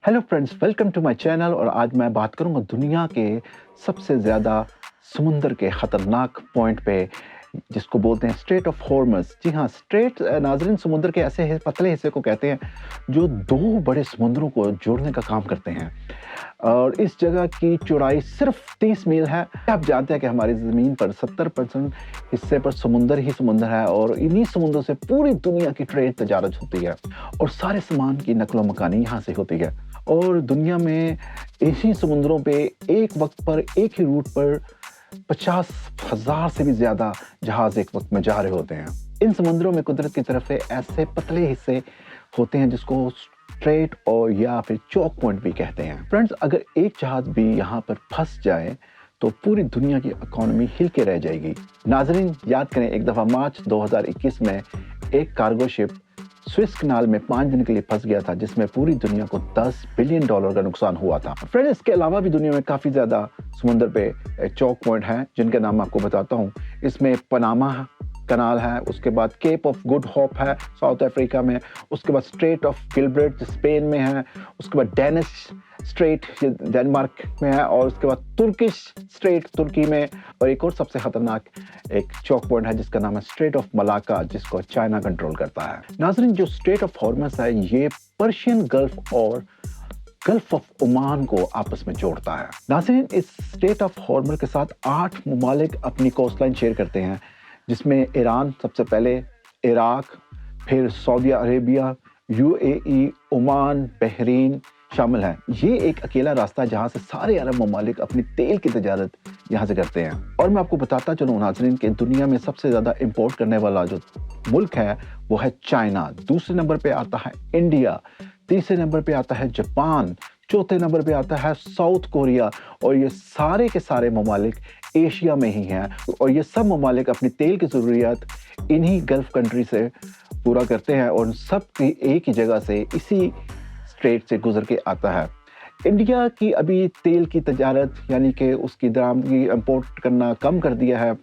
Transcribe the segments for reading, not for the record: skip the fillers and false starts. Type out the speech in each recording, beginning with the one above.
Hello friends, welcome to my channel. और आज मैं बात करूंगा दुनिया के सबसे ज़्यादा समुंदर के ख़तरनाक पॉइंट पे, जिसको बोलते हैं स्ट्रेट ऑफ हॉर्मस। जी हाँ, स्ट्रेट नाज़रीन समुंदर के ऐसे पतले हिस्से को कहते हैं जो दो बड़े समुंदरों को जोड़ने का काम करते हैं। और इस जगह की चौड़ाई सिर्फ 30 मील है। आप जानते हैं कि हमारी ज़मीन पर 70% हिस्से पर समुंदर ही समुंदर है, और इन्हीं समुंदरों से पूरी दुनिया की ट्रेड तजारत होती है और सारे सामान की नकलो मकानी यहाँ से होती है। और दुनिया में इसी समुंदरों पे एक वक्त पर एक ही रूट पर 50,000 से भी ज़्यादा जहाज़ एक वक्त में जा रहे होते हैं। इन समुंदरों में कुदरत की तरफ से ऐसे पतले हिस्से होते हैं जिसको स्ट्रेट और या फिर चौक पॉइंट भी कहते हैं। फ्रेंड्स, अगर एक जहाज़ भी यहाँ पर फंस जाए तो पूरी दुनिया की इकोनॉमी हिल के रह जाएगी। नाज़रीन, याद करें, एक दफ़ा मार्च 2021 में एक कार्गो शिप स्विस कनाल में 5 दिन के लिए फंस गया था, जिसमें पूरी दुनिया को $10 बिलियन का नुकसान हुआ था। फ्रेंड्स, इसके अलावा भी दुनिया में काफ़ी ज़्यादा समुंदर पे चौक पॉइंट हैं, जिनके नाम आपको बताता हूँ। इसमें पनामा कनाल है, उसके बाद केप ऑफ गुड होप है साउथ अफ्रीका में, उसके बाद स्ट्रेट ऑफ गिलबर्ट स्पेन में है, उसके बाद डेनिश स्ट्रेट डेनमार्क में है, और उसके बाद तुर्किश स्ट्रेट तुर्की में, और एक और सबसे खतरनाक एक चौक पॉइंट है जिसका नाम है स्ट्रेट ऑफ मलाका, जिसको चाइना कंट्रोल करता है। नाज़रीन, जो स्ट्रेट ऑफ हॉर्मस है ये पर्शियन गल्फ और गल्फ ऑफ ओमान को आपस में जोड़ता है। नाज़रीन, इस स्ट्रेट ऑफ हॉर्मस के साथ 8 ममालिक अपनी कोस्टलाइन शेयर करते हैं, जिसमें ईरान सबसे पहले, इराक, फिर Saudi Arabia, UAE, Oman, Bahrain शामिल है। ये एक अकेला रास्ता है जहाँ से सारे अरब ममालिक अपनी तेल की तजारत यहाँ से करते हैं। और मैं आपको बताता चलूँ नाज़रीन कि दुनिया में सबसे ज़्यादा इंपोर्ट करने वाला जो मुल्क है वो है चाइना। दूसरे नंबर पे आता है इंडिया, तीसरे नंबर पे आता है जापान, चौथे नंबर पे आता है साउथ कोरिया, और ये सारे के सारे ममालिक एशिया में ही हैं। और ये सब ममालिक अपनी तेल की ज़रूरियात इन्हीं गल्फ कंट्री से पूरा करते हैं, और सब की एक ही जगह से इसी स्ट्रेट से गुजर के आता है। इंडिया की अभी तेल की तजारत यानी कि उसकी दरामदगी इंपोर्ट करना कम कर दिया है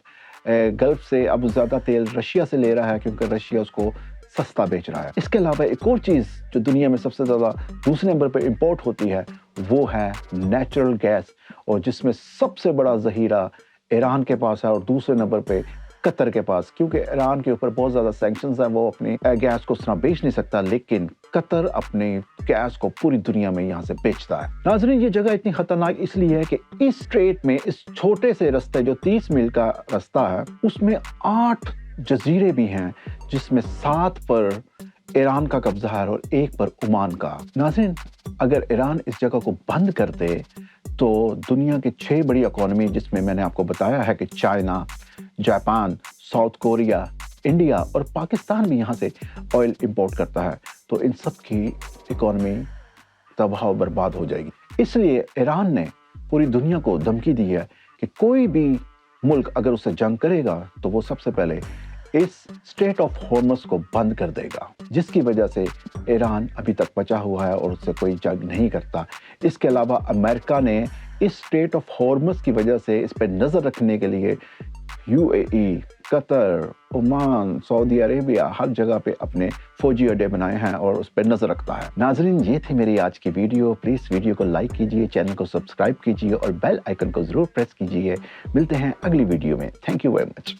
गल्फ से। अब ज़्यादा तेल रशिया से ले रहा है क्योंकि रशिया उसको सस्ता बेच रहा है। इसके अलावा एक और चीज़ जो दुनिया में सबसे ज़्यादा दूसरे नंबर पर इंपोर्ट होती है वो है नेचुरल गैस, और जिसमें सबसे बड़ा ज़हीरा ईरान के पास है और दूसरे नंबर पे कतर के पास। क्योंकि ईरान के ऊपर बहुत ज़्यादा सैंक्शंस हैं, वो अपनी गैस को उस तरह बेच नहीं सकता, लेकिन कतर अपनी गैस को पूरी दुनिया में यहाँ से बेचता है। नाज़रीन, ये जगह इतनी खतरनाक इसलिए है कि इस स्ट्रेट में, इस छोटे से रास्ते जो 30 मील का रास्ता है, उसमें 8 जजीरे भी हैं, जिसमें 7 पर ईरान का कब्जा है और 1 पर ओमान का। नाज़रीन, अगर ईरान इस जगह को बंद कर दे तो दुनिया की 6 बड़ी इकोनॉमी, जिसमें मैंने आपको बताया है कि China, Japan, south Korea, India और पाकिस्तान भी यहाँ से ऑयल इंपोर्ट करता है, तो इन सब की इकोनॉमी तबाह और बर्बाद हो जाएगी। इसलिए ईरान ने पूरी दुनिया को धमकी दी है कि कोई भी मुल्क अगर उससे जंग करेगा तो वो सबसे पहले इस स्ट्रेट ऑफ हॉर्मस को बंद कर देगा, जिसकी वजह से ईरान अभी तक बचा हुआ है और उससे कोई जंग नहीं करता। इसके अलावा अमेरिका ने इस स्ट्रेट ऑफ हॉर्मस की वजह से इस पर नज़र रखने के लिए UAE, Qatar, Oman, Saudi Arabia हर जगह पे अपने फौजी अड्डे बनाए हैं और उस पर नज़र रखता है। नाज़रीन, ये थी मेरी आज की वीडियो। प्लीज़ वीडियो को लाइक कीजिए, चैनल को सब्सक्राइब कीजिए और बेल आइकन को ज़रूर प्रेस कीजिए। मिलते हैं अगली वीडियो में। Thank you very much.